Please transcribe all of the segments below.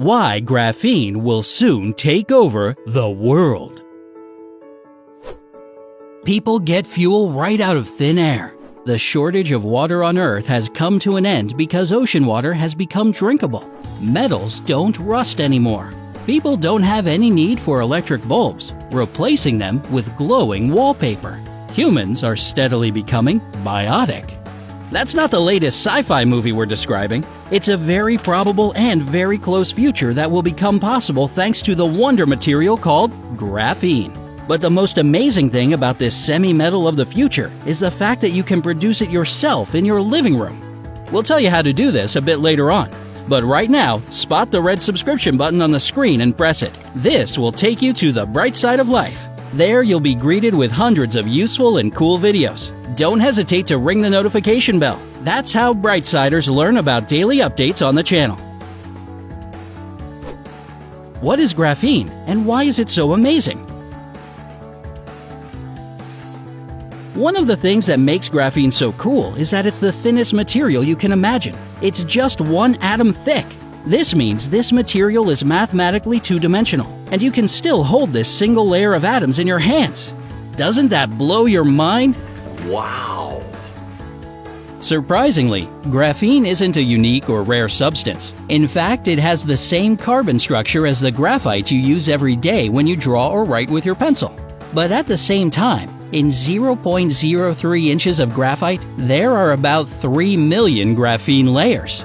Why graphene will soon take over the world. People get fuel right out of thin air. The shortage of water on Earth has come to an end because ocean water has become drinkable. Metals don't rust anymore. People don't have any need for electric bulbs, replacing them with glowing wallpaper. Humans are steadily becoming biotic. That's not the latest sci-fi movie we're describing. It's a very probable and very close future that will become possible thanks to the wonder material called graphene. But the most amazing thing about this semi-metal of the future is the fact that you can produce it yourself in your living room. We'll tell you how to do this a bit later on. But right now, spot the red subscription button on the screen and press it. This will take you to the bright side of life. There you'll be greeted with hundreds of useful and cool videos. Don't hesitate to ring the notification bell. That's how Brightsiders learn about daily updates on the channel. What is graphene and why is it so amazing? One of the things that makes graphene so cool is that it's the thinnest material you can imagine. It's just 1 atom thick. This means this material is mathematically two-dimensional, and you can still hold this single layer of atoms in your hands. Doesn't that blow your mind? Wow! Surprisingly, graphene isn't a unique or rare substance. In fact, it has the same carbon structure as the graphite you use every day when you draw or write with your pencil. But at the same time, in 0.03 inches of graphite, there are about 3 million graphene layers.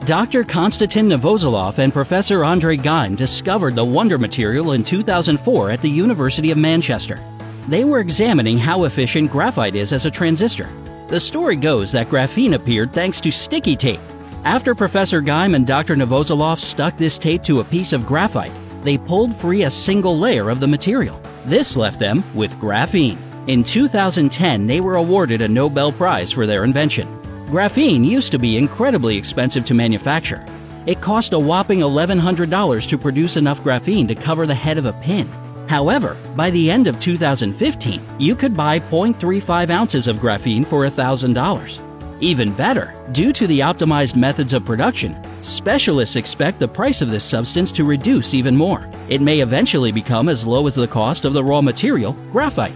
Dr. Konstantin Novozolov and Professor Andrei Geim discovered the wonder material in 2004 at the University of Manchester. They were examining how efficient graphite is as a transistor. The story goes that graphene appeared thanks to sticky tape. After Professor Geim and Dr. Novozolov stuck this tape to a piece of graphite, they pulled free a single layer of the material. This left them with graphene. In 2010, they were awarded a Nobel Prize for their invention. Graphene used to be incredibly expensive to manufacture. It cost a whopping $1,100 to produce enough graphene to cover the head of a pin. However, by the end of 2015, you could buy 0.35 ounces of graphene for $1,000. Even better, due to the optimized methods of production, specialists expect the price of this substance to reduce even more. It may eventually become as low as the cost of the raw material, graphite.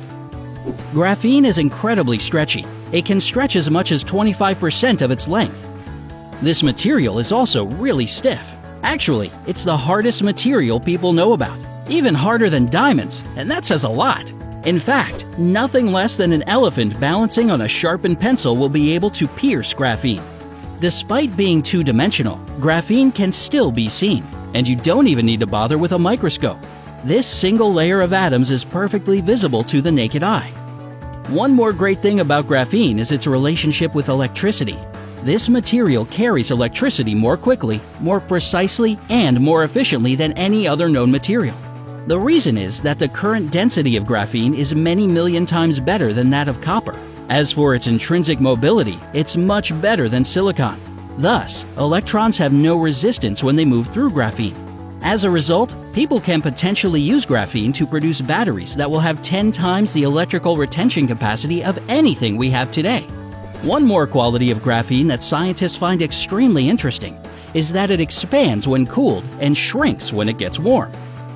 Graphene is incredibly stretchy. It can stretch as much as 25% of its length. This material is also really stiff. Actually, it's the hardest material people know about, even harder than diamonds, and that says a lot. In fact, nothing less than an elephant balancing on a sharpened pencil will be able to pierce graphene. Despite being two-dimensional, graphene can still be seen, and you don't even need to bother with a microscope. This single layer of atoms is perfectly visible to the naked eye. One more great thing about graphene is its relationship with electricity. This material carries electricity more quickly, more precisely, and more efficiently than any other known material. The reason is that the current density of graphene is many million times better than that of copper. As for its intrinsic mobility, it's much better than silicon. Thus, electrons have no resistance when they move through graphene. As a result, people can potentially use graphene to produce batteries that will have 10 times the electrical retention capacity of anything we have today. One more quality of graphene that scientists find extremely interesting is that it expands when cooled and shrinks when it gets warm.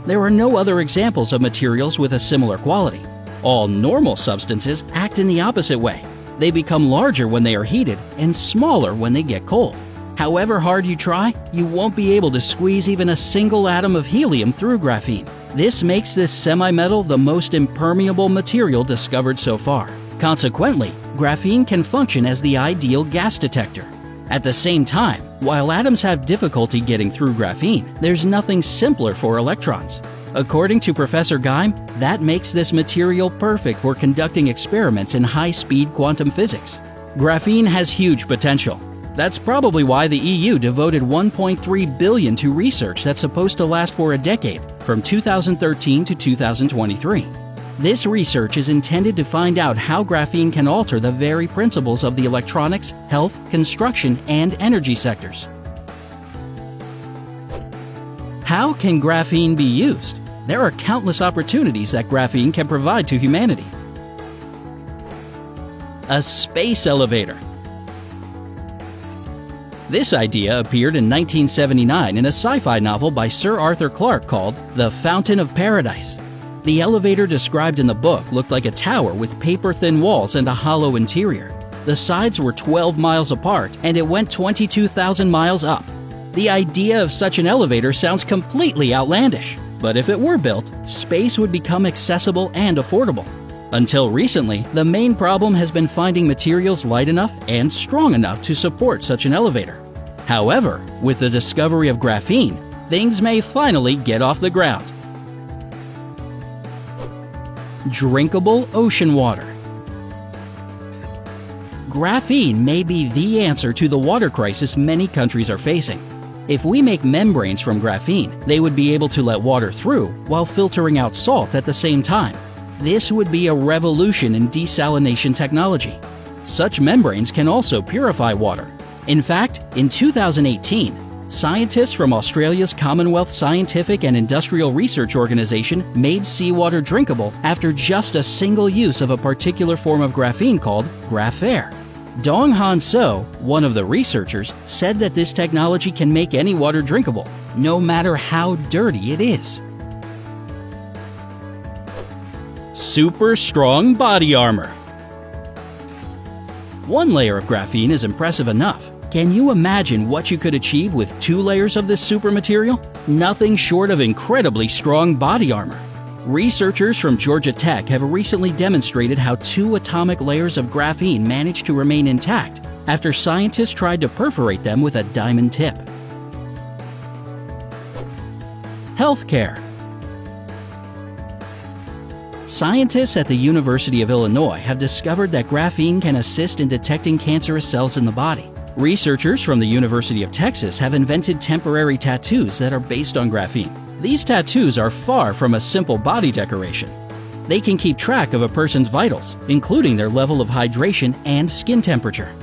There are no other examples of materials with a similar quality. All normal substances act in the opposite way. They become larger when they are heated and smaller when they get cold. However hard you try, you won't be able to squeeze even a single atom of helium through graphene. This makes this semi-metal the most impermeable material discovered so far. Consequently, graphene can function as the ideal gas detector. At the same time, while atoms have difficulty getting through graphene, there's nothing simpler for electrons. According to Professor Geim, that makes this material perfect for conducting experiments in high-speed quantum physics. Graphene has huge potential. That's probably why the EU devoted $1.3 billion to research that's supposed to last for a decade, from 2013 to 2023. This research is intended to find out how graphene can alter the very principles of the electronics, health, construction, and energy sectors. How can graphene be used? There are countless opportunities that graphene can provide to humanity. A space elevator. This idea appeared in 1979 in a sci-fi novel by Sir Arthur Clarke called The Fountain of Paradise. The elevator described in the book looked like a tower with paper-thin walls and a hollow interior. The sides were 12 miles apart, and it went 22,000 miles up. The idea of such an elevator sounds completely outlandish, but if it were built, space would become accessible and affordable. Until recently, the main problem has been finding materials light enough and strong enough to support such an elevator. However, with the discovery of graphene, things may finally get off the ground. Drinkable ocean water. Graphene may be the answer to the water crisis many countries are facing. If we make membranes from graphene, they would be able to let water through while filtering out salt at the same time. This would be a revolution in desalination technology. Such membranes can also purify water. In fact, in 2018, scientists from Australia's Commonwealth Scientific and Industrial Research Organisation made seawater drinkable after just a single use of a particular form of graphene called Graphene. Dong Han So, one of the researchers, said that this technology can make any water drinkable, no matter how dirty it is. Super strong body armor. One layer of graphene is impressive enough. Can you imagine what you could achieve with 2 layers of this super material? Nothing short of incredibly strong body armor. Researchers from Georgia Tech have recently demonstrated how 2 atomic layers of graphene managed to remain intact after scientists tried to perforate them with a diamond tip. Healthcare. Scientists at the University of Illinois have discovered that graphene can assist in detecting cancerous cells in the body. Researchers from the University of Texas have invented temporary tattoos that are based on graphene. These tattoos are far from a simple body decoration. They can keep track of a person's vitals, including their level of hydration and skin temperature.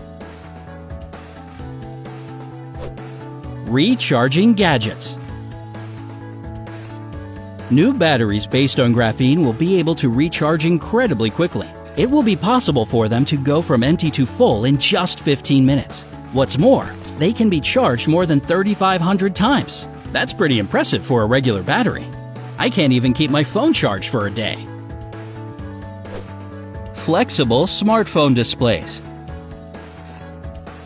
Recharging gadgets. New batteries based on graphene will be able to recharge incredibly quickly. It will be possible for them to go from empty to full in just 15 minutes. What's more, they can be charged more than 3,500 times. That's pretty impressive for a regular battery. I can't even keep my phone charged for a day. Flexible smartphone displays.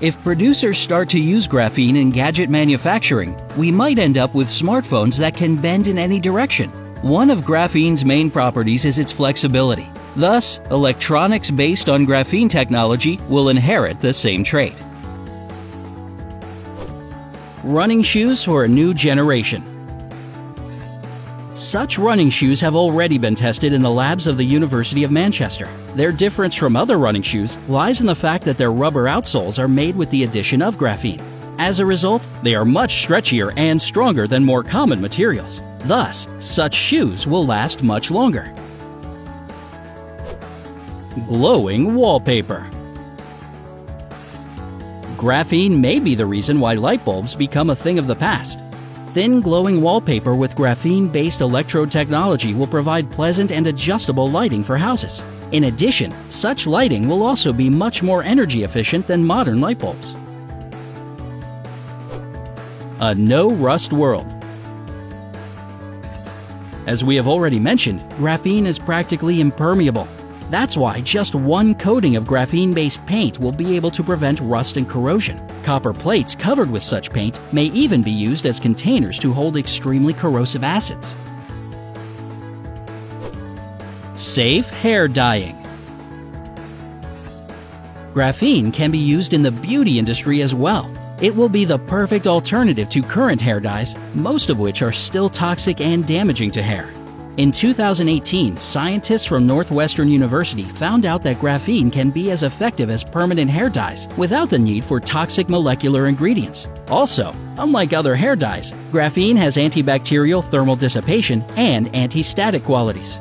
If producers start to use graphene in gadget manufacturing, we might end up with smartphones that can bend in any direction. One of graphene's main properties is its flexibility. Thus, electronics based on graphene technology will inherit the same trait. Running shoes for a new generation. Such running shoes have already been tested in the labs of the University of Manchester. Their difference from other running shoes lies in the fact that their rubber outsoles are made with the addition of graphene. As a result, they are much stretchier and stronger than more common materials. Thus, such shoes will last much longer. Glowing wallpaper. Graphene may be the reason why light bulbs become a thing of the past. Thin glowing wallpaper with graphene-based electrode technology will provide pleasant and adjustable lighting for houses. In addition, such lighting will also be much more energy efficient than modern light bulbs. A no-rust world. As we have already mentioned, graphene is practically impermeable. That's why just one coating of graphene-based paint will be able to prevent rust and corrosion. Copper plates covered with such paint may even be used as containers to hold extremely corrosive acids. Safe hair dyeing. Graphene can be used in the beauty industry as well. It will be the perfect alternative to current hair dyes, most of which are still toxic and damaging to hair. In 2018, scientists from Northwestern University found out that graphene can be as effective as permanent hair dyes without the need for toxic molecular ingredients. Also, unlike other hair dyes, graphene has antibacterial thermal dissipation and anti-static qualities.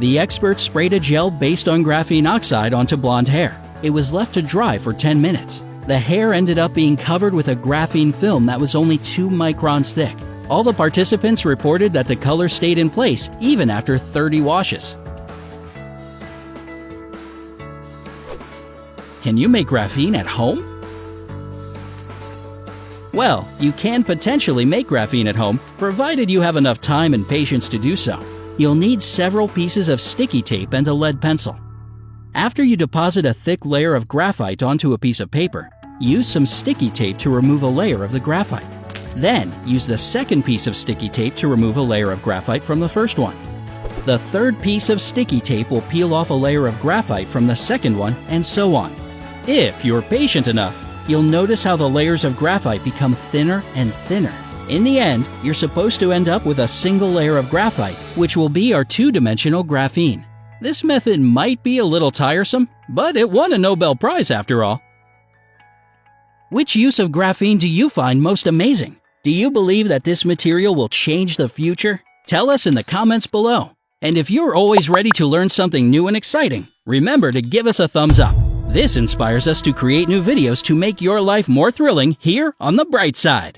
The experts sprayed a gel based on graphene oxide onto blonde hair. It was left to dry for 10 minutes. The hair ended up being covered with a graphene film that was only 2 microns thick. All the participants reported that the color stayed in place even after 30 washes. Can you make graphene at home? Well, you can potentially make graphene at home, provided you have enough time and patience to do so. You'll need several pieces of sticky tape and a lead pencil. After you deposit a thick layer of graphite onto a piece of paper, use some sticky tape to remove a layer of the graphite. Then, use the second piece of sticky tape to remove a layer of graphite from the first one. The third piece of sticky tape will peel off a layer of graphite from the second one, and so on. If you're patient enough, you'll notice how the layers of graphite become thinner and thinner. In the end, you're supposed to end up with a single layer of graphite, which will be our two-dimensional graphene. This method might be a little tiresome, but it won a Nobel Prize after all. Which use of graphene do you find most amazing? Do you believe that this material will change the future? Tell us in the comments below. And if you're always ready to learn something new and exciting, remember to give us a thumbs up. This inspires us to create new videos to make your life more thrilling here on the Brightside.